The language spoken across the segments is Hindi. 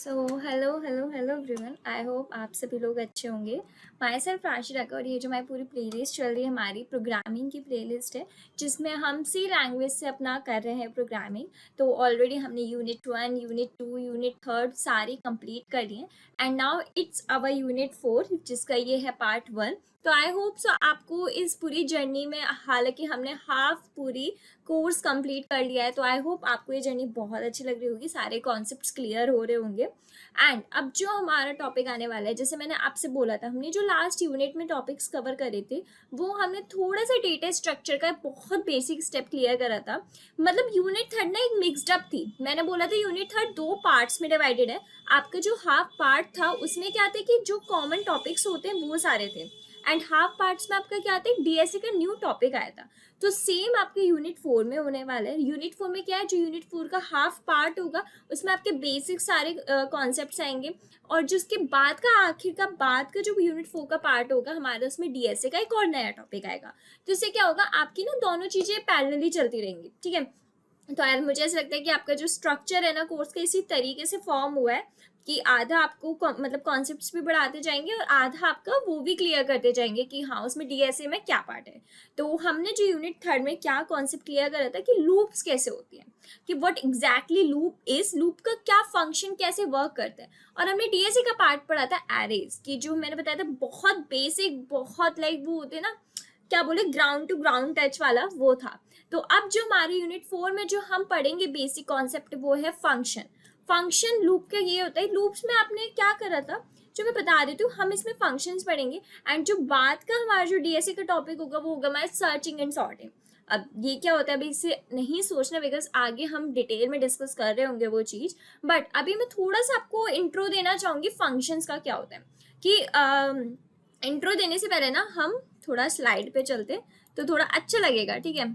Hello hello hello everyone. I hope आप सभी लोग अच्छे होंगे। माई सेल्फ राशि रखा और ये जो हमारी पूरी प्लेलिस्ट चल रही है हमारी प्रोग्रामिंग की प्लेलिस्ट है, जिसमें हम सी लैंग्वेज से अपना कर रहे हैं प्रोग्रामिंग। तो ऑलरेडी हमने यूनिट 1, यूनिट 2, यूनिट 3 सारी कंप्लीट कर ली है and now it's our unit 4, जिसका ये है पार्ट 1। तो आई होप सो आपको इस पूरी जर्नी में, हालांकि हमने हाफ पूरी कोर्स कंप्लीट कर लिया है, तो आई होप आपको ये जर्नी बहुत अच्छी लग रही होगी, सारे कॉन्सेप्ट्स क्लियर हो रहे होंगे। एंड अब जो हमारा टॉपिक आने वाला है, जैसे मैंने आपसे बोला था, हमने जो लास्ट यूनिट में टॉपिक्स कवर करे थे वो हमने थोड़ा सा डेटा स्ट्रक्चर का बहुत बेसिक स्टेप क्लियर करा था। मतलब यूनिट 3 ना एक मिक्सड अप थी। मैंने बोला था यूनिट 3 दो पार्ट्स में डिवाइडेड है। आपका जो हाफ पार्ट था उसमें क्या थे कि जो कॉमन टॉपिक्स होते हैं वो सारे थे, एंड हाफ पार्ट्स में आपका क्या था, डीएसए का न्यू टॉपिक आया था। तो सेम आपके यूनिट 4 में होने वाला है। यूनिट 4 में क्या है, जो यूनिट 4 का हाफ पार्ट होगा उसमें आपके बेसिक सारे कॉन्सेप्ट्स आएंगे, और जिसके बाद का आखिर का बाद का जो यूनिट 4 का पार्ट होगा हमारा, उसमें डीएसए का एक और नया टॉपिक आएगा। तो इससे क्या होगा, आपकी ना दोनों चीजें पैरेलली चलती रहेंगी, ठीक है। तो यार मुझे ऐसा लगता है कि आपका जो स्ट्रक्चर है ना कोर्स का, इसी तरीके से फॉर्म हुआ है कि आधा आपको मतलब कॉन्सेप्ट्स भी बढ़ाते जाएंगे और आधा आपका वो भी क्लियर करते जाएंगे कि हाँ उसमें डीएसए में क्या पार्ट है। तो हमने जो यूनिट 3 में क्या कॉन्सेप्ट क्लियर करा था कि लूप्स कैसे होती है, कि what exactly loop is, loop का क्या फंक्शन कैसे वर्क करता है। और हमने डीएसए का पार्ट पढ़ा था एरेज की, जो मैंने बताया था बहुत बेसिक, बहुत लाइक वो होते ना, क्या बोले, ग्राउंड टू ग्राउंड टच वाला वो था। तो अब जो हमारे यूनिट 4 में जो हम पढ़ेंगे बेसिक कॉन्सेप्ट, वो है फंक्शन। फंक्शन लूप का ये होता है, लूप्स में आपने क्या करा था जो मैं बता देती हूँ, हम इसमें फंक्शंस पढ़ेंगे। एंड जो बाद का हमारा जो डीएसए का टॉपिक होगा वो होगा हमारा सर्चिंग एंड सॉर्टिंग। अब ये क्या होता है, अभी इसे नहीं सोचना, बिकॉज आगे हम डिटेल में डिस्कस कर रहे होंगे वो चीज। बट अभी मैं थोड़ा सा आपको इंट्रो देना चाहूंगी फंक्शंस का क्या होता है। कि इंट्रो देने से पहले ना हम थोड़ा स्लाइड पे चलते तो थोड़ा अच्छा लगेगा, ठीक है।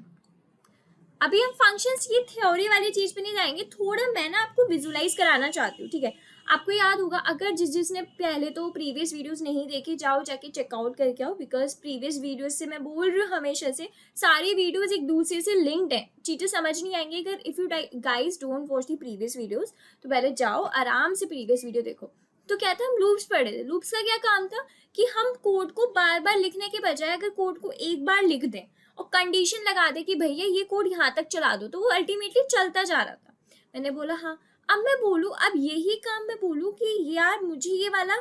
अभी हम फंक्शंस की थ्योरी वाली चीज पे नहीं जाएंगे, थोड़ा मैं ना आपको विजुलाइज कराना चाहती हूँ, ठीक है। आपको याद होगा, अगर जिसने पहले तो प्रीवियस वीडियोस नहीं देखी, जाओ जाके चेकआउट करके आओ, बिकॉज प्रीवियस वीडियोस से मैं बोल रही हूँ हमेशा से, सारी वीडियोस एक दूसरे से लिंक्ड है, चीजें समझ नहीं आएंगी अगर if you guys don't watch the previous videos. तो पहले जाओ आराम से प्रीवियस वीडियो देखो। तो क्या था, हम लूप्स पढ़े थे। लूप्स का क्या काम था कि हम कोड को बार बार लिखने के बजाय अगर कोड को एक बार लिख दें और कंडीशन लगा दे कि भैया ये कोड यहाँ तक चला दो, तो वो अल्टीमेटली चलता जा रहा था। मैंने बोला हाँ। अब मैं बोलूँ, अब यही काम मैं बोलूँ कि यार मुझे ये वाला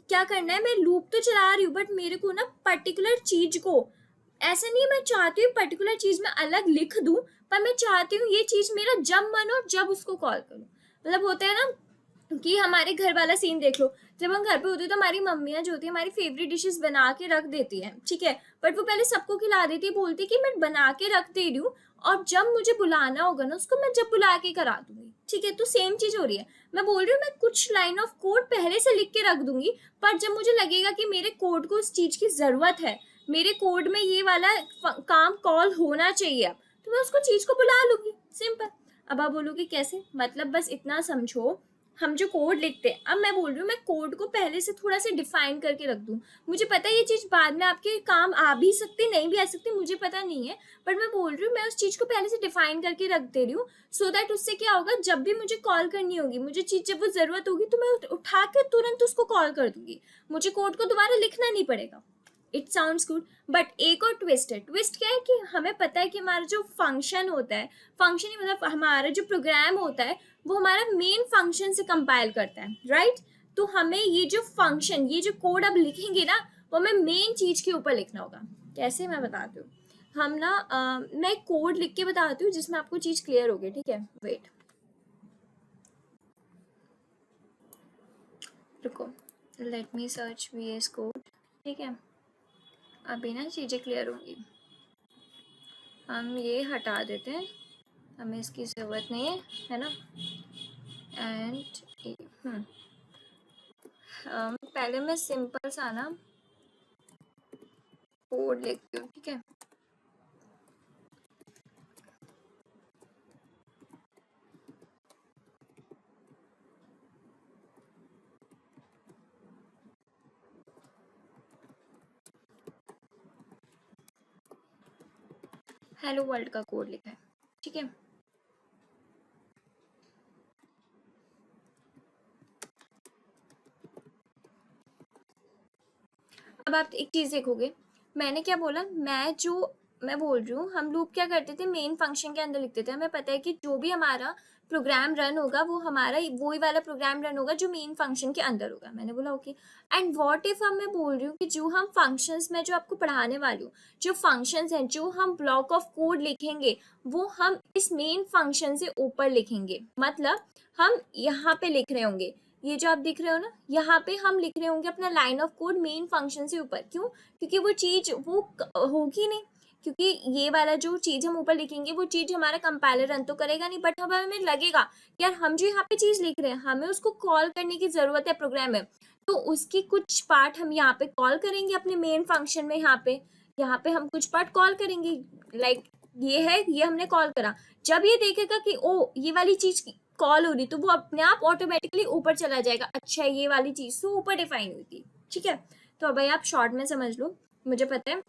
क्या करना है, मैं लूप तो चला रही हूँ बट मेरे को ना पर्टिकुलर चीज को, ऐसा नहीं है मैं चाहती हूँ पर्टिकुलर चीज में अलग लिख दूं, पर मैं चाहती हूँ ये चीज मेरा जब मन हो जब उसको कॉल करूँ। मतलब होता है ना कि हमारे घर वाला सीन देख लो, जब हम घर पे होते हैं तो हमारी मम्मियाँ जो होती है हमारी फेवरेट डिशेस बना के रख देती हैं, ठीक है। बट वो पहले सबको खिला देती है, बोलती कि मैं बना के रख दे रही हूँ और जब मुझे बुलाना होगा ना उसको मैं जब बुला के करा दूंगी, ठीक है। तो सेम चीज हो रही है, मैं बोल रही हूँ मैं कुछ लाइन ऑफ कोड पहले से लिख के रख दूंगी, पर जब मुझे लगेगा कि मेरे कोड को उस चीज की जरूरत है, मेरे कोड में ये वाला काम कॉल होना चाहिए अब, तो मैं उसको चीज को बुला लूंगी, सिंपल। अब आप बोलोगे कैसे, मतलब बस इतना समझो, हम जो कोड लिखते हैं, अब मैं बोल रही हूँ मैं कोड को पहले से थोड़ा सा डिफाइन करके रख दूँ। मुझे पता है ये चीज बाद में आपके काम आ भी सकती, नहीं भी आ सकती, मुझे पता नहीं है, बट मैं बोल रही हूँ मैं उस चीज को पहले से डिफाइन करके रख दे रही हूँ, सो दैट उससे क्या होगा, जब भी मुझे कॉल करनी होगी, मुझे चीज जब वो जरूरत होगी तो मैं उठा के तुरंत उसको कॉल कर दूंगी, मुझे कोड को दोबारा लिखना नहीं पड़ेगा। It sounds good. बट एक और ट्विस्ट है। ट्विस्ट क्या है कि हमें पता है कि हमारा जो फंक्शन होता है, फंक्शन ही मतलब हमारा जो प्रोग्राम होता है, वो हमारा मेन फंक्शन से कंपाइल करता है, राइट। तो हमें ये जो फंक्शन, ये जो कोड अब लिखेंगे ना, वो हमें मेन चीज के ऊपर लिखना होगा। कैसे, मैं बताती हूँ। हम ना मैं कोड लिख के बताती हूँ जिसमें आपको चीज क्लियर होगी, ठीक है। वेट, रुको, let me search VS code, ठीक है। अभी ना चीजें क्लियर होंगी। हम ये हटा देते हैं, हमें इसकी ज़रूरत नहीं है ना। एंड पहले मैं सिंपल सा ना कोड लिखती हूँ, ठीक है। हेलो वर्ल्ड का कोड लिखा है, ठीक है। अब आप एक चीज़ देखोगे, मैंने क्या बोला, मैं बोल रही हूँ, हम लोग क्या करते थे, मेन फंक्शन के अंदर लिखते थे। हमें पता है कि जो भी हमारा प्रोग्राम रन होगा वो हमारा वही वाला प्रोग्राम रन होगा जो मेन फंक्शन के अंदर होगा। मैंने बोला ओके। एंड व्हाट इफ मैं बोल रही हूँ कि जो हम फंक्शंस में जो आपको पढ़ाने वाली हूँ, जो फंक्शंस हैं, जो हम ब्लॉक ऑफ कोड लिखेंगे वो हम इस मेन फंक्शन से ऊपर लिखेंगे। मतलब हम यहाँ पे लिख रहे होंगे, ये जो आप दिख रहे हो ना, यहाँ पे हम लिख रहे होंगे अपना line of code main function से ऊपर। क्यों? क्योंकि वो चीज वो होगी नहीं, क्योंकि ये वाला जो चीज हम ऊपर लिखेंगे वो चीज हमारा कंपाइलर रन तो करेगा नहीं, बट हमें लगेगा यार हम जो यहाँ पे चीज लिख रहे हैं हमें उसको कॉल करने की जरूरत है प्रोग्राम में, तो उसकी कुछ पार्ट हम यहाँ पे कॉल करेंगे अपने मेन फंक्शन में। यहाँ पे हम कुछ पार्ट कॉल करेंगे, लाइक ये है, ये हमने कॉल करा। जब ये देखेगा कि ओ ये वाली चीज कॉल हो रही, तो वो अपने आप ऑटोमेटिकली ऊपर चला जाएगा। अच्छा, ये वाली चीज तो ऊपर डिफाइन हुई थी, ठीक है। तो अब भाई आप शॉर्ट में समझ लो, मुझे पता है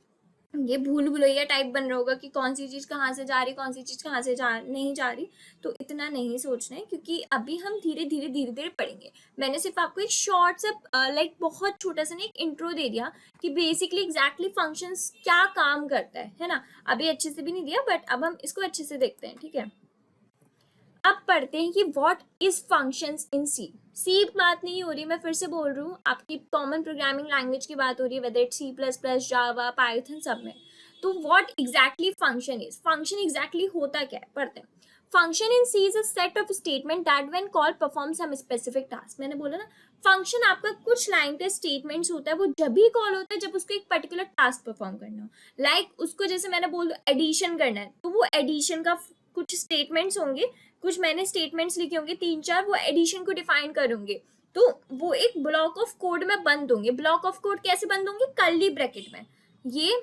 ये भूल भुलैया टाइप बन रहा होगा कि कौन सी चीज कहाँ से जा रही, कौन सी चीज कहाँ से नहीं जा रही, तो इतना नहीं सोचना है, क्योंकि अभी हम धीरे धीरे पढ़ेंगे। मैंने सिर्फ आपको एक शॉर्ट सा लाइक बहुत छोटा सा ना एक इंट्रो दे दिया कि बेसिकली एग्जैक्टली फंक्शंस क्या काम करता है ना। अभी अच्छे से भी नहीं दिया, बट अब हम इसको अच्छे से देखते हैं, ठीक है। अब पढ़ते हैं कि व्हाट इज फंक्शंस इन सी। सी बात नहीं हो रही, मैं फिर से बोल रही हूँ, आपकी कॉमन प्रोग्रामिंग लैंग्वेज की बात हो रही है, whether it C++, Java, Python, सब में। तो what exactly function is, function exactly होता क्या है, पढ़ते हैं। Function in C is a set of statement that when call perform some specific task. मैंने बोला ना, फंक्शन आपका कुछ लाइन का स्टेटमेंट्स होता है, वो जब भी कॉल होता है जब उसको एक पर्टिकुलर टास्क परफॉर्म करना हो। लाइक उसको जैसे मैंने बोल एडिशन करना है, तो वो एडिशन का कुछ स्टेटमेंट्स होंगे, कुछ मैंने स्टेटमेंट्स लिखे होंगे 3-4, वो एडिशन को डिफाइन करूंगे, तो वो एक ब्लॉक ऑफ कोड में बंद होंगे। ब्लॉक ऑफ कोड कैसे बंद होंगे? कर्ली ब्रैकेट में, ये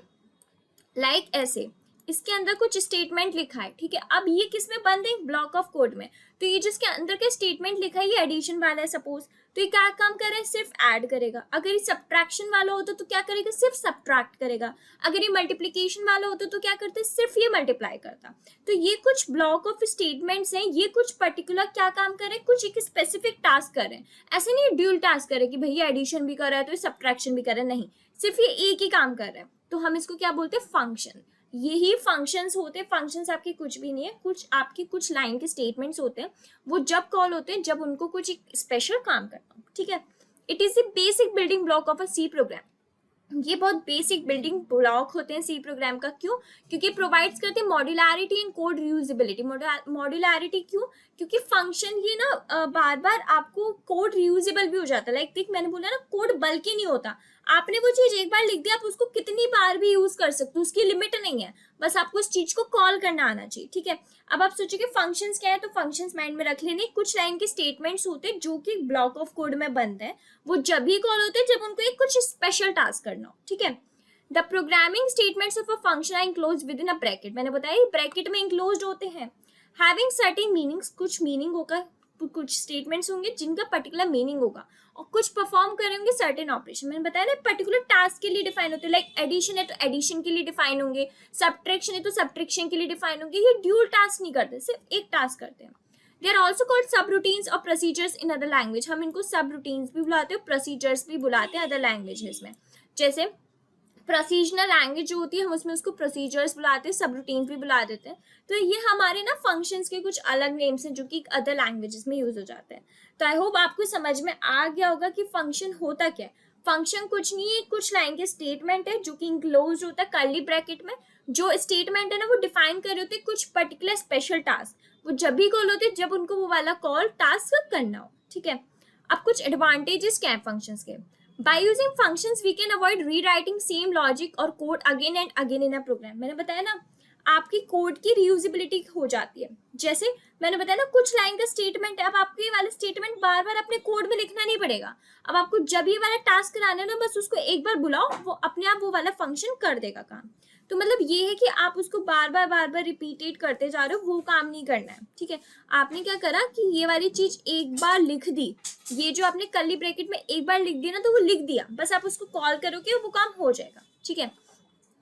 लाइक ऐसे, इसके अंदर कुछ स्टेटमेंट लिखा है, ठीक है। अब ये किस में बंद है? ब्लॉक ऑफ कोड में। तो ये जिसके अंदर का स्टेटमेंट लिखा है ये एडिशन वाला है सपोज, तो ये क्या काम कर रहा है? सिर्फ ऐड करेगा। अगर ये सब्ट्रैक्शन वाला होता तो क्या करेगा? सिर्फ सब्ट्रैक्ट करेगा। अगर ये मल्टीप्लीकेशन वाला होता तो क्या करते? सिर्फ ये मल्टीप्लाई करता। तो ये कुछ ब्लॉक ऑफ स्टेटमेंट्स हैं, ये कुछ पर्टिकुलर क्या काम कर रहे हैं? कुछ एक स्पेसिफिक टास्क कर रहे हैं। ऐसे नहीं ड्यूल टास्क कर रहे कि भैया एडिशन भी कर रहा है तो ये सब्ट्रैक्शन भी कर रहा है, नहीं, सिर्फ ये एक ही काम कर रहा है। तो हम इसको क्या बोलते हैं? फंक्शन। यही फंक्शंस होते हैं। फंक्शंस आपके कुछ भी नहीं है, कुछ आपकी कुछ लाइन के स्टेटमेंट्स होते हैं, वो जब कॉल होते हैं जब उनको कुछ एक स्पेशल काम करना हो, ठीक है। It is the basic building block of a C program. ये बहुत बेसिक बिल्डिंग ब्लॉक होते हैं सी प्रोग्राम का। क्यों? क्योंकि प्रोवाइड्स करते हैं modularity and code reusability. Modularity क्यों? क्योंकि फंक्शन ये ना बार बार आपको कोड रीयूजेबल भी हो जाता है। लाइक देख मैंने बोला ना, कोड बल्कि नहीं होता। आपने वो चीज एक बार लिख दिया, आप उसको कितनी बार भी यूज कर सकते हो, उसकी लिमिट नहीं है, बस आपको उस चीज को कॉल करना आना चाहिए, ठीक है। अब आप सोचिए फंक्शंस क्या है, तो फंक्शंस माइंड में रख लेने, कुछ लाइन के स्टेटमेंट्स होते हैं जो कि ब्लॉक ऑफ कोड में बंद है, वो जब भी कॉल होते हैं जब उनको एक कुछ स्पेशल टास्क करना हो, ठीक है। The programming statements of a function are enclosed within a bracket. मैंने बताया ब्रैकेट में इनक्लोज्ड होते हैं। हैविंग सर्टेन मीनिंग्स, कुछ मीनिंग होगा, कुछ स्टेटमेंट्स होंगे जिनका पर्टिकुलर मीनिंग होगा, और कुछ परफॉर्म करेंगे सर्टेन ऑपरेशन। मैंने बताया ना पर्टिकुलर टास्क के लिए डिफाइन होते हैं। लाइक एडिशन है तो एडिशन के लिए डिफाइन होंगे, सब्ट्रैक्शन है तो सब्ट्रैक्शन के लिए डिफाइन होंगे। ये ड्यूल टास्क नहीं करते, सिर्फ एक टास्क करते हैं। दे आर ऑल्सो कॉल्ड सब रूटीन्स और प्रोसीजर्स इन अदर लैंग्वेज। हम इनको सब रूटीन्स भी बुलाते हैं, प्रोसीजर्स भी बुलाते हैं अदर लैंग्वेजेस में। जैसे प्रोसीजनल लैंग्वेज जो होती है हम उसमें उसको प्रोसीजर्स बुलाते हैं, सब रूटीन्स भी बुला देते हैं। तो ये हमारे ना फंक्शंस के कुछ अलग नेम्स हैं जो कि अदर लैंग्वेजेस में यूज हो जाते हैं। तो आई होप आपको समझ में आ गया होगा कि फंक्शन होता क्या है। फंक्शन कुछ नहीं है, कुछ लाइन के स्टेटमेंट है जो कि इंक्लोज होता है कर्ली ब्रैकेट में। जो स्टेटमेंट है ना वो डिफाइन कर रहे होते हैं कुछ पर्टिकुलर स्पेशल टास्क, वो जब भी कॉल होते हैं जब उनको वो वाला कॉल टास्क करना हो, ठीक है। अब कुछ एडवांटेजेस क्या है फंक्शंस के। By using functions, we can avoid rewriting same logic और code again and again in a program. मैंने बताया ना आपकी कोड की रीयूजेबिलिटी हो जाती है। जैसे मैंने बताया ना कुछ लाइन का स्टेटमेंट है, अब आपको ये वाला स्टेटमेंट बार बार अपने कोड में लिखना नहीं पड़ेगा। अब आपको जब ये वाला टास्क कराना है ना, बस उसको एक बार बुलाओ, वो अपने आप वो वाला फंक्शन कर देगा काम। तो मतलब ये है कि आप उसको बार बार रिपीटेट करते जा रहे हो, वो काम नहीं करना है, ठीक है। आपने क्या करा कि ये वाली चीज एक बार लिख दी, ये जो आपने कर्ली ब्रैकेट में एक बार लिख दिया ना, तो वो लिख दिया, बस आप उसको कॉल करोगे वो काम हो जाएगा, ठीक है।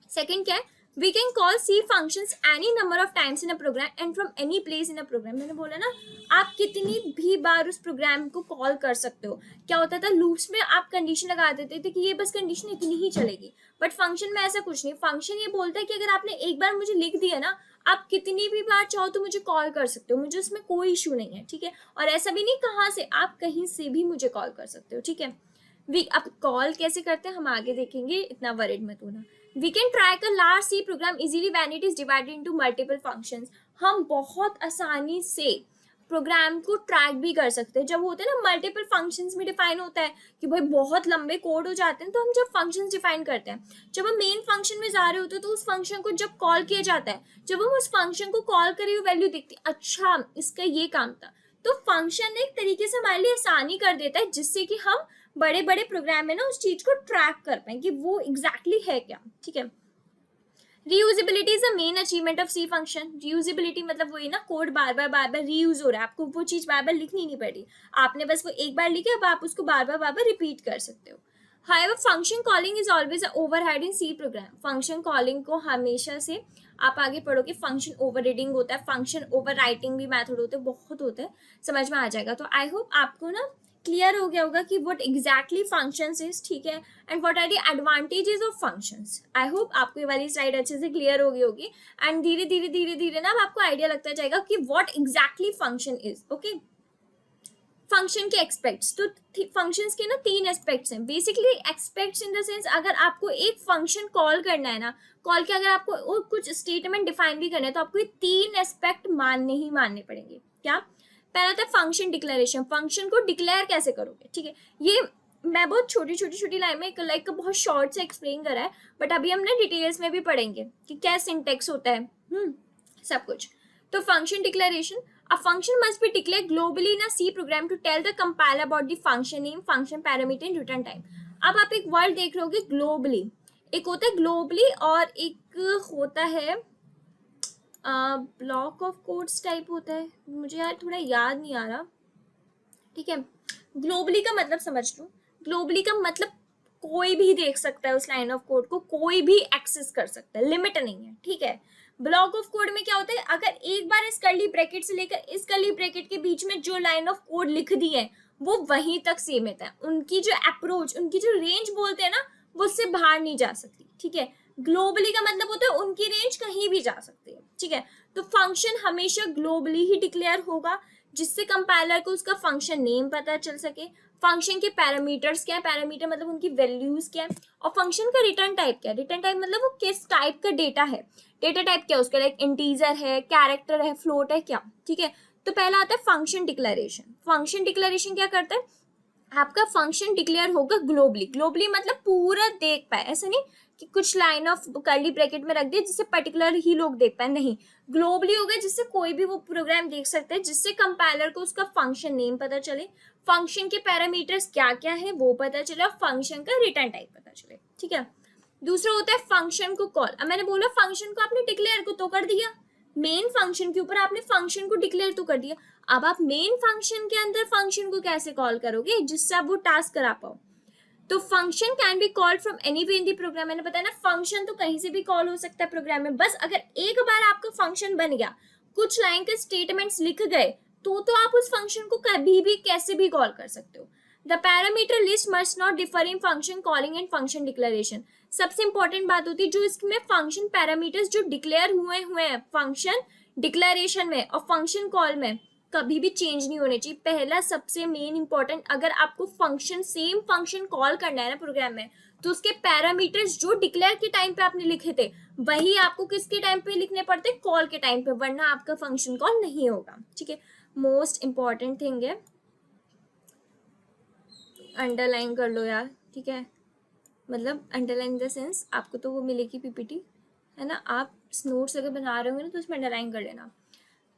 सेकंड क्या है? We can call C functions any number of times in a program and from any place in a program. मैंने बोला ना, आप कितनी भी बार उस प्रोग्राम को कॉल कर सकते हो। क्या होता था, लूप्स में आप कंडीशन लगा देते थे कि ये बस कंडीशन इतनी ही चलेगी, बट फंक्शन में ऐसा कुछ नहीं। फंक्शन ये बोलता है कि अगर आपने एक बार मुझे लिख दिया ना, आप कितनी भी बार चाहो तो मुझे कॉल कर सकते हो, मुझे उसमें कोई इशू नहीं है, ठीक है। और ऐसा भी नहीं कहाँ से, आप कहीं से भी मुझे कॉल कर सकते हो, ठीक है। वी अब कॉल कैसे करते हैं हम आगे देखेंगे, इतना वरीड मत होना। We can track a large C program easily when it is divided into multiple functions. हम बहुत आसानी से प्रोग्राम को ट्रैक भी कर सकते हैं। जब होते हैं ना मल्टीपल फंक्शंस में डिफाइन होता है कि भाई बहुत लंबे कोड हो जाते हैं, तो हम जब फंक्शंस डिफाइन करते हैं, जब हम मेन फंक्शन में जा रहे होते हैं तो उस फंक्शन को जब कॉल किया जाता है, जब हम उस फंक्शन को कॉल करी हुई वैल्यू दिखती है, अच्छा इसका ये काम था, तो फंक्शन एक तरीके से हमारे लिए आसानी कर देता है, जिससे कि हम बड़े बड़े प्रोग्राम में ना उस चीज को ट्रैक कर पाए कि वो एग्जैक्टली है क्या, ठीक है। Reusability is the main achievement of C function. Reusability मतलब वही ना, कोड बार बार रीयूज हो रहा है, आपको वो चीज बार बार लिखनी नहीं पड़ी, आपने बस वो एक बार लिखी, अब आप उसको बार बार रिपीट कर सकते हो। However, function calling is always an overhead in C program. Function calling को हमेशा से आप आगे पढ़ोगे, फंक्शन ओवरराइडिंग होता है, फंक्शन ओवरराइटिंग भी मेथड होते हैं, बहुत होते हैं, समझ में आ जाएगा। तो आई होप आपको ना क्लियर हो गया होगा कि व्हाट एग्जैक्टली फंक्शंस इज, ठीक है, and what are the advantages of functions. I hope आपको ये वाली स्लाइड अच्छे से क्लियर हो गई होगी, एंड धीरे धीरे ना आपको आइडिया लगता जाएगा कि what exactly function is, okay. Function के एक्सपेक्ट्स, तो फंक्शंस के ना 3 एस्पेक्ट्स हैं basically. Aspects in the sense, अगर आपको एक फंक्शन कॉल करना है ना, कॉल के अगर आपको और कुछ स्टेटमेंट डिफाइन भी करना है, तो आपको ये 3 एस्पेक्ट मानने ही मानने पड़ेंगे। क्या? पहला था फंक्शन डिक्लेरेशन, फंक्शन को डिक्लेयर कैसे करोगे, ठीक है। ये मैं बहुत छोटी लाइन में लाइक बहुत शॉर्ट से एक्सप्लेन करा है, बट अभी हमने डिटेल्स में भी पढ़ेंगे कि क्या सिंटेक्स होता है, सब कुछ। तो function declaration, a function must be declared globally in a C program to tell the compiler about the function name, function parameter and return time। अब आप एक वर्ड देख रहे होगे ग्लोबली, एक होता है ग्लोबली और एक होता है ब्लॉक ऑफ कोड्स टाइप होता है, मुझे यार थोड़ा याद नहीं आ रहा, ठीक है। ग्लोबली का मतलब समझ लो, ग्लोबली का मतलब कोई भी देख सकता है उस लाइन ऑफ कोड को, कोई भी एक्सेस कर सकता है, लिमिट नहीं है, ठीक है। ब्लॉक ऑफ कोड में क्या होता है, अगर एक बार इस कर्ली ब्रैकेट से लेकर इस कर्ली ब्रैकेट के बीच में जो लाइन ऑफ कोड लिख दी है वो वहीं तक सीमित है, उनकी जो अप्रोच, उनकी जो रेंज बोलते हैं ना, वो उससे बाहर नहीं जा सकती, ठीक है। ग्लोबली का मतलब होता है उनकी रेंज कहीं भी जा सकती है, ठीक है। तो फंक्शन हमेशा ग्लोबली ही डिक्लेयर होगा, जिससे कंपाइलर को उसका फंक्शन नेम पता चल सके, फंक्शन के पैरामीटर्स क्या है, पैरामीटर मतलब उनकी वैल्यूज क्या है, और फंक्शन का रिटर्न टाइप क्या है, रिटर्न टाइप मतलब वो किस टाइप का डेटा है, डेटा टाइप क्या है उसका, लाइक इंटीजर है, कैरेक्टर है, फ्लोट है, क्या, ठीक है। तो पहला आता है फंक्शन डिक्लेरेशन। फंक्शन डिक्लेरेशन क्या करता है, आपका फंक्शन डिक्लेयर होगा ग्लोबली, ग्लोबली मतलब पूरा देख पाए, ऐसा नहीं कि कुछ लाइन ऑफ कर्ली ब्रैकेट में रख दिया जिससे पर्टिकुलर ही लोग देख पाए, नहीं, ग्लोबली हो गया जिससे कोई भी वो प्रोग्राम देख सकता है, जिससे कंपाइलर को उसका फंक्शन नेम पता चले, फंक्शन के पैरामीटर्स क्या क्या है वो पता चले, और फंक्शन का रिटर्न टाइप पता चले, ठीक है। दूसरा होता है फंक्शन को कॉल। अब मैंने बोला फंक्शन को आपने डिक्लेयर को तो कर दिया, मेन फंक्शन के ऊपर आपने फंक्शन को डिक्लेयर तो कर दिया, अब आप मेन फंक्शन के अंदर फंक्शन को कैसे कॉल करोगे जिससे आप वो टास्क करा पाओ। तो function can be called from anywhere in the program. मैंने बताया ना, फंक्शन तो कहीं से भी कॉल हो सकता है प्रोग्राम में, बस अगर एक बार आपका फंक्शन बन गया, कुछ लाइन के स्टेटमेंट्स लिख गए, तो आप उस फंक्शन को कभी भी कैसे भी कॉल कर सकते हो। The parameter list must not differ in function calling and function declaration. सबसे इंपॉर्टेंट बात होती है जो इसमें फंक्शन पैरामीटर्स जो डिक्लेयर हुए हैं फंक्शन डिक्लेरेशन में और फंक्शन कॉल में, कभी भी चेंज नहीं होने चाहिए। पहला सबसे मेन इंपॉर्टेंट, अगर आपको फंक्शन सेम फंक्शन कॉल करना है ना प्रोग्राम में, तो उसके पैरामीटर्स जो डिक्लेयर के टाइम पे आपने लिखे थे वही आपको किसके टाइम पे लिखने पड़ते, कॉल के टाइम पे, वरना आपका फंक्शन कॉल नहीं होगा, ठीक है। मोस्ट इंपॉर्टेंट थिंग है, अंडरलाइन कर लो यार, ठीक है, मतलब अंडरलाइन इन द सेंस आपको तो वो मिलेगी पीपीटी, है ना, आप नोट्स अगर बना रहे होंगे ना तो उसमें अंडरलाइन कर लेना।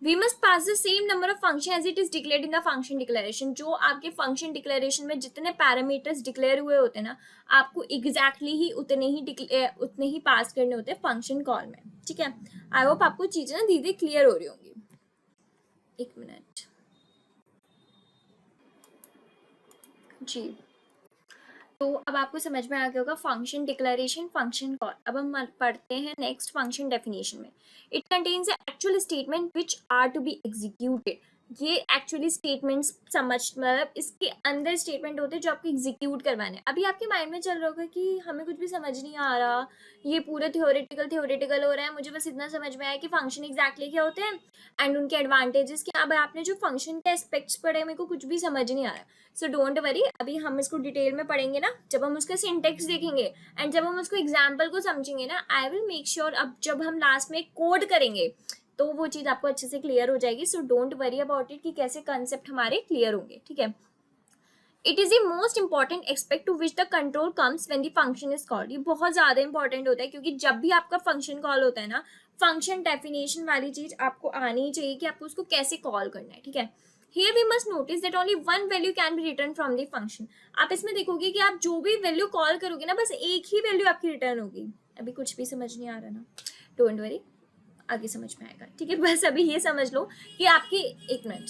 We must pass the same number of function as it is declared in the function declaration। जो आपके फंक्शन डिक्लेरेशन में जितने पैरामीटर्स डिक्लेयर हुए होते हैं ना, आपको एग्जैक्टली ही उतने ही पास करने होते हैं फंक्शन कॉल में, ठीक है। आई होप आपको चीजें ना धीरे क्लियर हो रही होंगी। एक मिनट जी, तो अब आपको समझ में आ गया होगा फंक्शन डिक्लेरेशन, फंक्शन कॉल। अब हम पढ़ते हैं नेक्स्ट फंक्शन डेफिनेशन में। It contains actual statement which are to be executed. ये एक्चुअली स्टेटमेंट्स समझ, मतलब इसके अंदर स्टेटमेंट होते हैं जो आपको एग्जीक्यूट करवाने हैं। अभी आपके माइंड में चल रहा होगा कि हमें कुछ भी समझ नहीं आ रहा, ये पूरा थ्योरेटिकल हो रहा है, मुझे बस इतना समझ में आया कि फंक्शन एग्जैक्टली क्या होते हैं एंड उनके एडवांटेजेस क्या। अब आपने जो फंक्शन के एस्पेक्ट्स पढ़े मेरे को कुछ भी समझ नहीं आ रहा, सो डोंट वरी, अभी हम इसको डिटेल में पढ़ेंगे ना, जब हम उसका सिंटेक्स देखेंगे एंड जब हम उसको एग्जाम्पल को समझेंगे ना, आई विल मेक श्योर अब जब हम लास्ट में कोड करेंगे तो वो चीज़ आपको अच्छे से क्लियर हो जाएगी। So don't worry about it कि कैसे कंसेप्ट हमारे क्लियर होंगे, ठीक है। It is the most important aspect to which the control comes when the function is called. ये बहुत ज़्यादा इंपॉर्टेंट होता है क्योंकि जब भी आपका फंक्शन कॉल होता है ना, फंक्शन डेफिनेशन वाली चीज़ आपको आनी ही चाहिए कि आपको उसको कैसे कॉल करना है, ठीक है। Here we must notice that only one value can be returned from the function। आप इसमें देखोगे कि आप जो भी वैल्यू कॉल करोगे ना, बस एक ही वैल्यू आपकी रिटर्न होगी। अभी कुछ भी समझ नहीं आ रहा ना, डोंट वरी, आगे समझ में आएगा, ठीक है। बस अभी ये समझ लो कि आपकी, एक मिनट,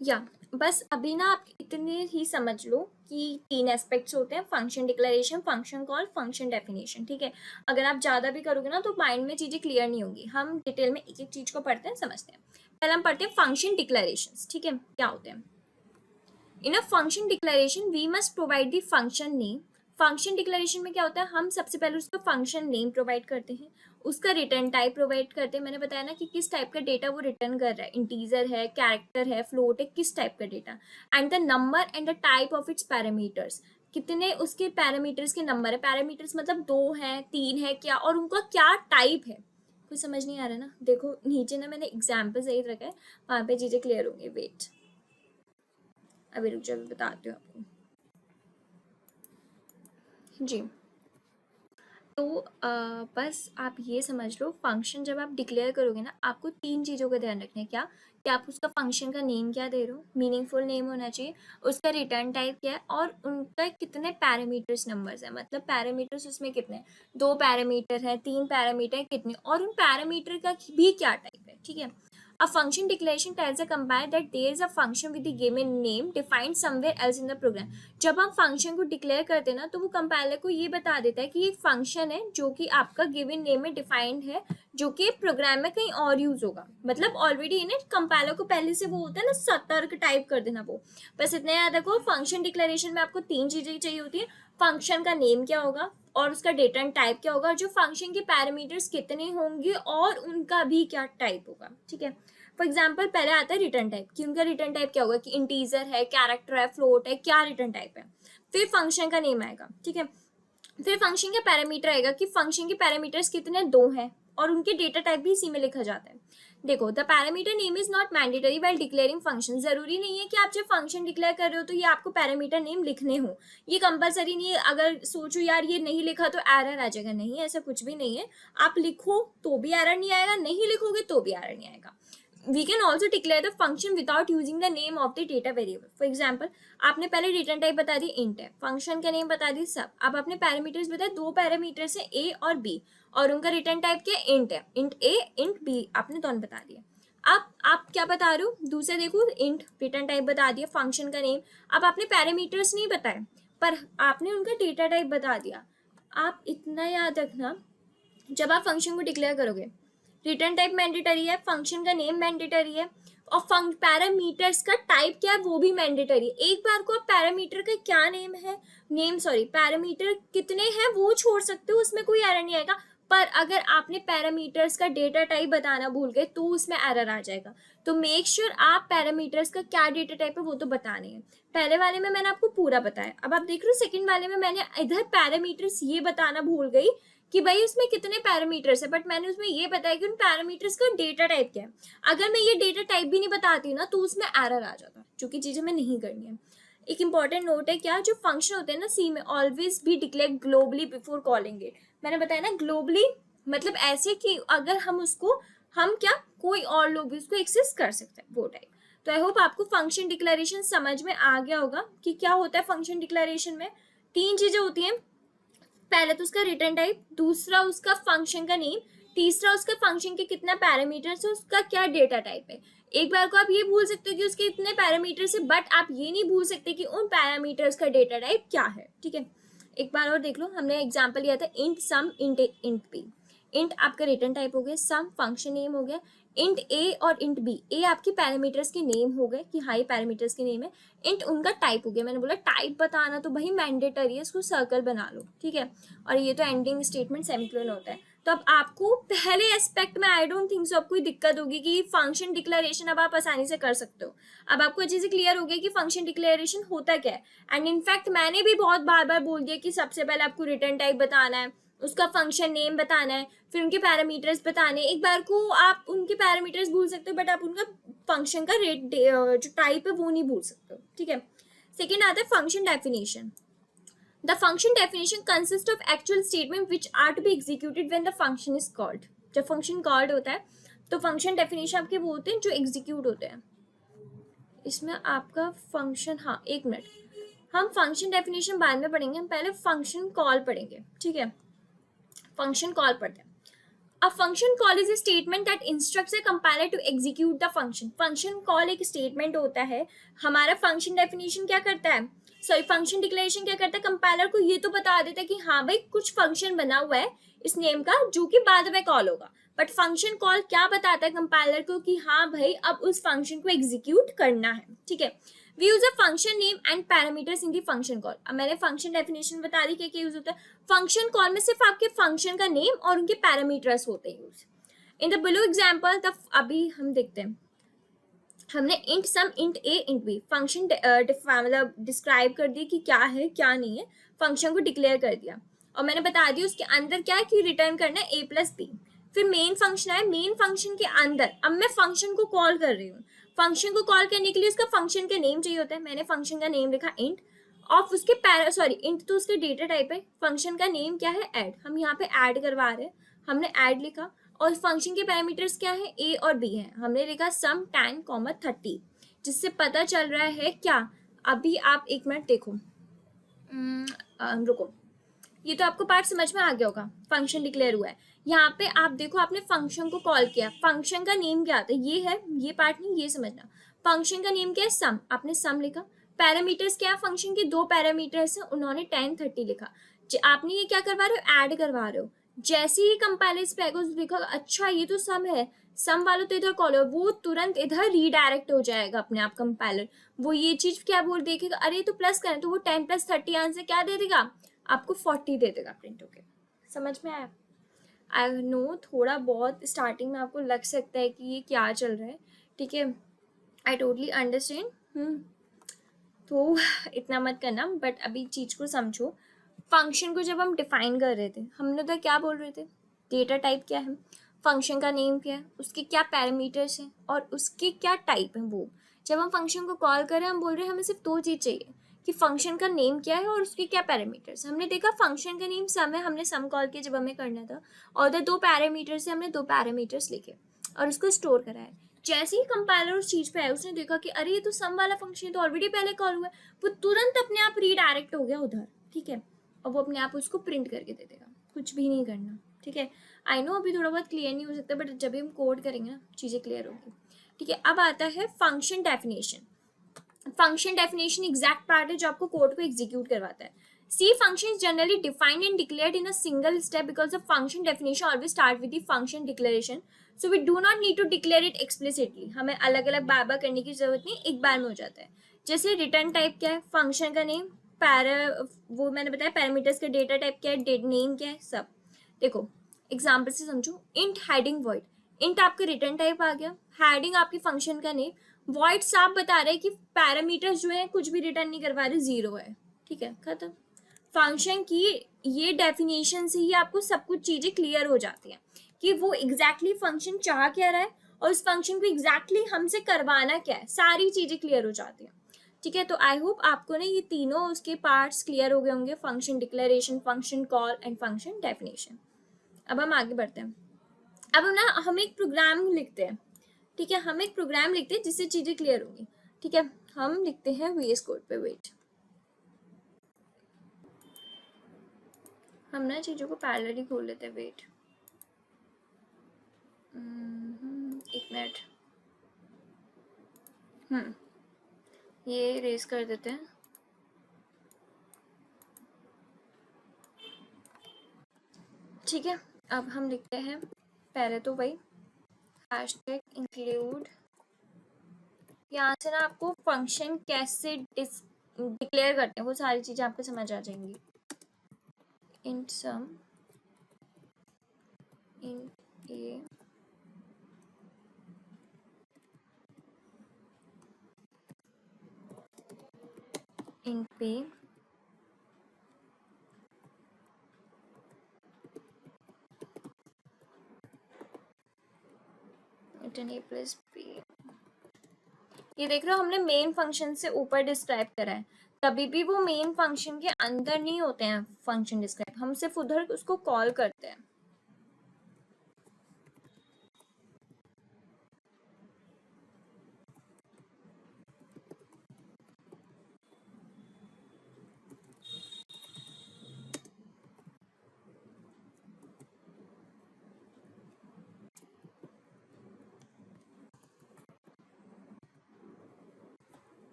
या बस अभी ना आप इतने ही समझ लो कि 3 एस्पेक्ट्स होते हैं, function declaration, function call, function definition, ठीक है। अगर आप ज़्यादा भी करोगे ना तो माइंड में चीज़ें क्लियर नहीं होंगी। हम डिटेल में एक एक चीज़ को पढ़ते हैं, समझते हैं। पहले हम पढ़ते हैं फंक्शन डिक्लेरेशंस, ठीक है, क्या होते हैं। In a function declaration we must provide the function name. Function declaration में क्या होता है, हम सबसे पहले उसका फंक्शन नेम प्रोवाइड करते हैं, उसका रिटर्न टाइप प्रोवाइड करते हैं। मैंने बताया ना कि किस टाइप का डेटा वो रिटर्न कर रहा है, इंटीजर है, कैरेक्टर है, फ्लोट है, किस टाइप का data, and the number and the type of its parameters, कितने उसके पैरामीटर्स के नंबर है, पैरामीटर्स मतलब 2 है, 3 है क्या, और उनका क्या टाइप है। कुछ समझ नहीं आ रहा ना, देखो नीचे ना मैंने एग्जाम्पल सही रखा है, वहाँ पे चीज़ें क्लियर होंगी। वेट, अभी रुक जाओ, बताती हूँ आपको जी। तो बस आप ये समझ लो, फंक्शन जब आप डिक्लेयर करोगे ना, आपको 3 चीज़ों का ध्यान रखना है। क्या कि आप उसका फंक्शन का नेम क्या दे रहे हो, मीनिंगफुल नेम होना चाहिए, उसका रिटर्न टाइप क्या है, और उनका कितने पैरामीटर्स नंबर्स है, मतलब पैरामीटर्स उसमें कितने, 2 पैरामीटर है, 3 पैरामीटर है, कितने, और उन पैरामीटर का भी क्या टाइप है, ठीक है। A function declaration tells a compiler that there is a function with the given name defined somewhere else in the program। जब हम फंक्शन को डिक्लेयर करते हैं ना, तो वो कंपाइलर को ये बता देता है कि एक फंक्शन है जो कि आपका गिवन नेम में डिफाइंड है, जो कि प्रोग्राम में कहीं और यूज होगा। मतलब ऑलरेडी इन्हें कंपाइलर को पहले से वो होता है ना, सतर्क टाइप कर देना। वो बस इतना याद रखो, फंक्शन डिक्लेरेशन में आपको 3 चीजें चाहिए होती है। फंक्शन का नेम क्या होगा, और उसका डेटा टाइप क्या होगा, जो फंक्शन के पैरामीटर्स कितने होंगे और उनका भी क्या टाइप होगा, ठीक है। फॉर एग्जाम्पल पहले आता है रिटर्न टाइप, कि उनका रिटर्न टाइप क्या होगा, कि इंटीजर है, कैरेक्टर है, फ्लोट है, क्या रिटर्न टाइप है। फिर फंक्शन का नेम आएगा, ठीक है। फिर फंक्शन का पैरामीटर आएगा कि फंक्शन के पैरामीटर्स कितने, 2 हैं, और उनके डेटा टाइप भी इसी में लिखा जाता है। देखो, the parameter name is not mandatory while declaring function. जरूरी नहीं है कि आप जब फंक्शन डिक्लेयर कर रहे हो तो ये आपको पैरामीटर नेम लिखने हो, ये कंपलसरी नहीं है। अगर सोचो यार ये नहीं लिखा तो एरर आ जाएगा, नहीं, ऐसा कुछ भी नहीं है। आप लिखो तो भी एरर नहीं आएगा, नहीं लिखोगे तो भी एरर नहीं आएगा। We can also declare the function without using the name of the data variable। For example, आपने पहले रिटर्न टाइप बता दी इंट है, फंक्शन का नेम बता दी सब, अब आपने पैरामीटर्स बताए, 2 पैरामीटर्स है ए और बी, और उनका रिटर्न टाइप क्या है, इंट है, इंट ए इंट बी, आपने दोनों बता दिया। अब आप क्या बता रहे हो, दूसरे देखो, इंट रिटर्न टाइप बता दिया, फंक्शन का नेम, अब आपने पैरामीटर्स नहीं बताए पर आपने उनका डेटा टाइप बता दिया। आप इतना याद रखना, जब आप फंक्शन को डिक्लेयर करोगे, रिटर्न टाइप मैंडेटरी है, फंक्शन का नेम मैंडेटरी है, और पैरामीटर्स का टाइप क्या है वो भी मैंडेटरी है। एक बार को आप पैरामीटर का क्या नेम है, पैरामीटर कितने हैं वो छोड़ सकते हो, उसमें कोई एरर नहीं आएगा। पर अगर आपने पैरामीटर्स का डेटा टाइप बताना भूल गए तो उसमें एरर आ जाएगा। तो मेक श्योर आप पैरामीटर्स का क्या डेटा टाइप है वो तो बताने हैं। पहले वाले में मैंने आपको पूरा बताया, अब आप देख रहे हो सेकंड वाले में मैंने इधर पैरामीटर्स ये बताना भूल गई कि भाई उसमें कितने पैरामीटर्स है, बट मैंने उसमें ये बताया कि उन पैरामीटर्स का डेटा टाइप क्या है। अगर मैं ये डेटा टाइप भी नहीं बताती ना तो उसमें एरर आ जाता, क्योंकि चीजें हमें नहीं करनी है। एक इंपॉर्टेंट नोट है, क्या जो फंक्शन होते हैं ना सी में, always be declare globally before calling it. मैंने बताया ना ग्लोबली मतलब ऐसे कि अगर हम उसको, हम क्या, कोई और लोग भी उसको एक्सेस कर सकते हैं, वो टाइप। तो आई होप आपको फंक्शन डिक्लेरेशन समझ में आ गया होगा कि क्या होता है फंक्शन डिक्लेरेशन में। 3 चीजें होती हैं, पहले तो उसका रिटर्न टाइप, दूसरा उसका फंक्शन का नेम, तीसरा उसका फंक्शन के कितना पैरामीटर्स है, उसका क्या डेटा टाइप है। एक बार को आप ये भूल सकते हो कि उसके इतने पैरामीटर्स है, बट आप ये नहीं भूल सकते कि उन पैरामीटर्स का डेटा टाइप क्या है। ठीक है, एक बार और देख लो, हमने एग्जांपल लिया था इंट सम इंट बी। इंट आपका रिटर्न टाइप हो गया, सम फंक्शन नेम हो गया, इंट ए और इंट बी, ए आपके पैरामीटर्स के नेम हो गए कि हाई पैरामीटर्स के नेम है, इंट उनका टाइप हो गया। मैंने बोला टाइप बताना तो भाई मैंडेटरी है, इसको सर्कल बना लो। ठीक है, और ये तो एंडिंग स्टेटमेंट सेमीकोलन होता है। तो अब आपको पहले एस्पेक्ट में आई डोंट थिंक सो अब कोई दिक्कत होगी कि फंक्शन डिक्लेरेशन अब आप आसानी से कर सकते हो। अब आपको अच्छे से क्लियर हो गया कि फंक्शन डिक्लेरेशन होता क्या है। एंड इनफैक्ट मैंने भी बहुत बार बार बोल दिया कि सबसे पहले आपको रिटर्न टाइप बताना है, उसका फंक्शन नेम बताना है, फिर उनके पैरामीटर्स बताने। एक बार को आप उनके पैरामीटर्स भूल सकते हो, बट आप उनका फंक्शन का रेट जो टाइप है वो नहीं भूल सकते हो। ठीक है, सेकेंड आता है function definition. The function definition consists of actual statement which are to be executed when the function is called. जब function called होता है तो function definition आपके वो होते हैं जो execute होते हैं। इसमें आपका function, हाँ एक मिनट, हम function definition बाद में पढ़ेंगे, हम पहले function call पढ़ेंगे। ठीक है, function call पढ़ते हैं। A function call is a statement that instructs a compiler to execute the function. Function call एक statement होता है। हमारा function definition क्या करता है, सॉरी फंक्शन डिक्लेरेशन क्या करता है, कंपाइलर को ये तो बता देता है कि हाँ भाई कुछ फंक्शन बना हुआ है इस नेम का जो कि बाद में कॉल होगा। बट फंक्शन कॉल क्या बताता है कंपाइलर को कि हाँ भाई अब उस फंक्शन को एग्जीक्यूट करना है। ठीक है, we use a function name and parameters in the function call. अब मैंने फंक्शन डेफिनेशन बता दी क्या क्या यूज होता है। फंक्शन कॉल में सिर्फ आपके फंक्शन का नेम और उनके पैरामीटर्स होते हैं use. In the below example, अभी हम देखते हैं, हमने इंट सम इंट ए इंट बी फंक्शन मतलब डिस्क्राइब कर दिया कि क्या है क्या नहीं है, फंक्शन को डिक्लेयर कर दिया और मैंने बता दिया उसके अंदर क्या है कि रिटर्न करना है ए प्लस बी। फिर मेन फंक्शन है, मेन फंक्शन के अंदर अब मैं फंक्शन को कॉल कर रही हूँ। फंक्शन को कॉल करने के लिए उसका फंक्शन का नेम चाहिए होता है। मैंने फंक्शन का नेम लिखा इंट, और उसके सॉरी इंट तो उसके डेटा टाइप है, फंक्शन का नेम क्या है ऐड, हम यहाँ पे ऐड करवा रहे हैं, हमने ऐड लिखा। और फंक्शन के पैरामीटर्स क्या है, ए और बी है, हमने लिखा सम 10, 30, जिससे पता चल रहा है क्या। अभी आप एक मिनट देखो, रुको, ये तो आपको पार्ट समझ में आ गया होगा, फंक्शन डिक्लेयर हुआ है। यहाँ पे आप देखो आपने फंक्शन को कॉल किया, फंक्शन का नेम क्या आता है, ये है, ये पार्ट नहीं, ये समझना। फंक्शन का नेम क्या है, सम, आपने सम लिखा। पैरामीटर्स क्या है, फंक्शन के 2 पैरामीटर्स है, उन्होंने 10, 30 लिखा। आपने ये क्या करवा रहे हो, ऐड करवा रहे हो। जैसे ही कंपाइलर इस पे देखा अच्छा ये तो सम है, सम वालों तो इधर कॉल हो, वो तुरंत इधर रीडायरेक्ट हो जाएगा अपने आप कंपाइलर। वो ये चीज क्या बोल देखेगा, अरे तो प्लस करें, तो वो 10 + 30 आंसर क्या दे देगा आपको, 40 दे देगा प्रिंट होके। समझ में आया। आई नो थोड़ा बहुत स्टार्टिंग में आपको लग सकता है कि ये क्या चल रहा है। ठीक है, आई टोटली अंडरस्टैंड, तो इतना मत करना, बट अभी चीज को समझो। फंक्शन को जब हम डिफाइन कर रहे थे, हमने तो क्या बोल रहे थे, डेटा टाइप क्या है, फंक्शन का नेम क्या है, उसके क्या पैरामीटर्स हैं और उसके क्या टाइप है। वो जब हम फंक्शन को कॉल कर रहे हैं, हम बोल रहे हैं हमें सिर्फ 2 चीज़ चाहिए कि फंक्शन का नेम क्या है और उसके क्या पैरामीटर्स। हमने देखा फंक्शन का नेम सम है, हमने सम कॉल किया जब हमें करना था, और उधर 2 पैरामीटर्स से हमने 2 पैरामीटर्स लिखे और उसको स्टोर करा है। जैसे ही कंपाइलर उस चीज़ पे आया, उसने देखा कि अरे ये तो सम वाला फंक्शन तो ऑलरेडी पहले कॉल हुआ है, वो तुरंत अपने आप रीडायरेक्ट हो गया उधर। ठीक है, और वो अपने आप उसको प्रिंट करके दे देगा, कुछ भी नहीं करना। ठीक है, आई नो अभी थोड़ा बहुत क्लियर नहीं हो सकता, बट जब भी हम कोड करेंगे ना चीज़ें क्लियर होगी। ठीक है, अब आता है function definition. Function definition exact part है जो आपको कोड को एग्जीक्यूट करवाता है। C function is generally defined and declared in a single step because the function definition always start with the function declaration. So we do not need to declare it explicitly. हमें अलग अलग बार बार करने की जरूरत नहीं, एक बार में हो जाता है। जैसे रिटर्न टाइप क्या है, फंक्शन का नेम, वो मैंने बताया पैरामीटर्स का डेटा टाइप क्या है, नेम क्या है, सब। देखो एग्जाम्पल से समझो, इंट हेडिंग वॉइड, इंट आपका रिटर्न टाइप आ गया, हेडिंग आपकी फंक्शन का नेम, वॉइड साफ बता रहे कि पैरामीटर्स जो है कुछ भी रिटर्न नहीं करवा रहे, 0 है। ठीक है, खत्म। फंक्शन की ये डेफिनेशन से ही आपको सब कुछ चीजें क्लियर हो जाती हैं कि वो एग्जैक्टली फंक्शन चाह क्या रहा है और उस फंक्शन को एग्जैक्टली हमसे करवाना क्या है, सारी चीजें क्लियर हो जाती हैं। ठीक है, तो आई होप आपको ना ये तीनों उसके पार्ट्स क्लियर हो गए होंगे, function declaration, function call and function definition. अब हम आगे बढ़ते हैं। अब हम एक प्रोग्राम लिखते हैं। ठीक है, हम एक प्रोग्राम लिखते हैं जिससे चीजें क्लियर होंगी। ठीक है, हम लिखते हैं VS कोड पे, वेट, हम ना चीजों को पैरेलली खोल लेते हैं, वेट। एक मिनट, ये रेस कर देते हैं। ठीक है, अब हम लिखते हैं पहले तो भाई हैशटैग इंक्लूड। यहाँ से ना आपको फंक्शन कैसे डिक्लेयर करते हैं वो सारी चीज़ें आपको समझ आ जाएंगी। int sum, int a, int b, int a plus b। ये देख रहे हो, हमने मेन फंक्शन से ऊपर डिस्क्राइब करा है, कभी भी वो मेन फंक्शन के अंदर नहीं होते हैं फंक्शन डिस्क्राइब, हम सिर्फ उधर उसको कॉल करते हैं।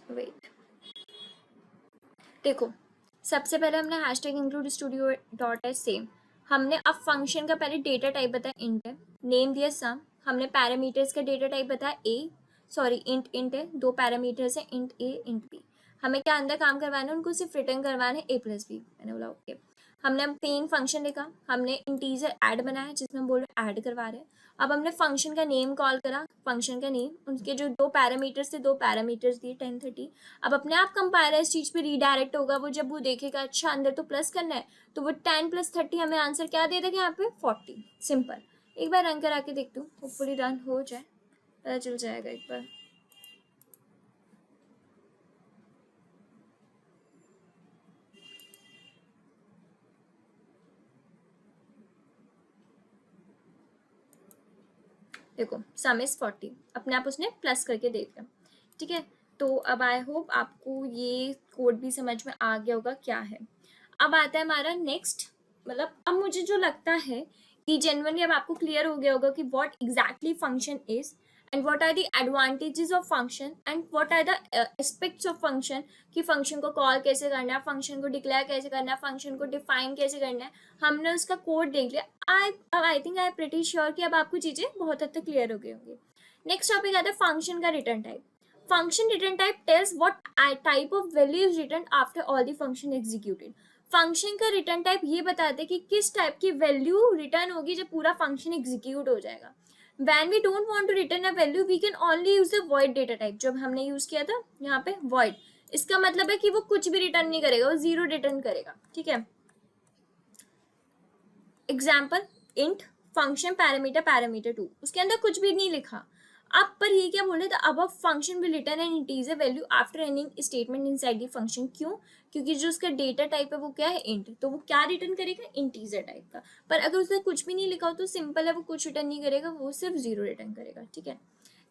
वेट, देखो सबसे पहले हमने hashtag include studio dot H same, हमने अब फंक्शन का पहले डेटा टाइप बताया इंट है, नेम दिया सम, हमने पैरामीटर्स का डेटा टाइप बताया ए, सॉरी इंट है, दो पैरामीटर्स है इंट ए इंट बी, हमें क्या अंदर काम करवाना है, उनको सिर्फ रिटर्न करवाना है ए प्लस बी। मैंने बोला ओके। हमने मेन फंक्शन लिखा, हमने इंटीजर ऐड बनाया जिसमें हम बोल रहे ऐड करवा रहे हैं। अब हमने फंक्शन का नेम कॉल करा, फंक्शन का नेम, उनके जो दो पैरामीटर्स थे, दो पैरामीटर्स दिए 10 30। अब अपने आप कंपाइलर इस चीज़ पे रीडायरेक्ट होगा, वो जब वो देखेगा अच्छा अंदर तो प्लस करना है, तो वो 10 + 30 हमें आंसर क्या दे देगा यहाँ पे 40। सिंपल। एक बार रन करा के देखती हूँ, होपफुली रन हो जाए, पता चल जाएगा एक बार। देखो सम इज 40, अपने आप उसने प्लस करके दे दिया। ठीक है, तो अब आई होप आपको ये कोड भी समझ में आ गया होगा क्या है। अब आता है हमारा नेक्स्ट, मतलब अब मुझे जो लगता है कि जनरली अब आपको क्लियर हो गया होगा कि what exactly function is and what are the advantages of function एंड व्हाट आर द एस्पेक्ट्स ऑफ फंक्शन, कि फंक्शन को कॉल कैसे करना है, फंक्शन को डिक्लेयर कैसे करना है, फंक्शन को डिफाइन कैसे करना है, हमने उसका कोड देख लिया। I think I am pretty sure कि अब आपको चीज़ें बहुत हद तक क्लियर हो गई होंगी। नेक्स्ट टॉपिक आता है फंक्शन का return type. Function return type tells what type of value is return after all the function executed. Function का रिटर्न टाइप ये बताते हैं कि किस टाइप की वैल्यू रिटर्न होगी जब पूरा फंक्शन एग्जीक्यूट हो जाएगा। When we don't want to return a value, we can only use the void data type, जब हमने यूज किया था यहाँ पे void, इसका मतलब है कि वो कुछ भी रिटर्न नहीं करेगा, वो जीरो रिटर्न करेगा। ठीक है, example int function parameter parameter 2, उसके अंदर कुछ भी नहीं लिखा। अब पर ये क्या बोल रहे थे, अब function will return N integer value after any statement inside the function. क्यों? क्योंकि जो उसका डेटा टाइप है वो क्या है इंट, तो वो क्या रिटर्न करेगा इंटीजर टाइप का। पर अगर उसने कुछ भी नहीं लिखा हो तो सिंपल है, वो कुछ रिटर्न नहीं करेगा, वो सिर्फ जीरो रिटर्न करेगा। ठीक है,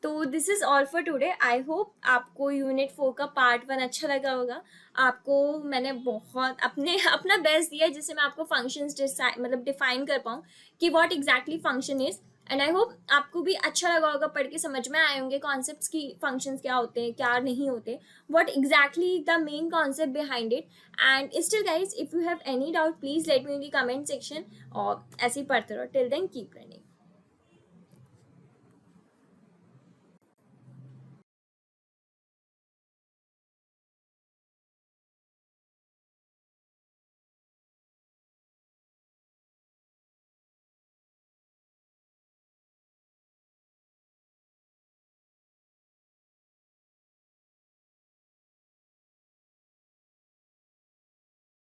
तो this is all for today. I hope आपको यूनिट 4 का पार्ट 1 अच्छा लगा होगा। आपको मैंने बहुत अपना बेस्ट दिया जिससे मैं आपको फंक्शंस मतलब डिफाइन कर पाऊँ कि what exactly function is. And I hope आपको भी अच्छा लगा होगा, पढ़ के समझ में आए होंगे कॉन्सेप्ट्स की, फंक्शंस क्या होते हैं क्या नहीं होते, what exactly the main concept behind it. And still guys, if you have any doubt please let me in the comment section, और ऐसे ही पढ़ते रहो। Till then keep learning.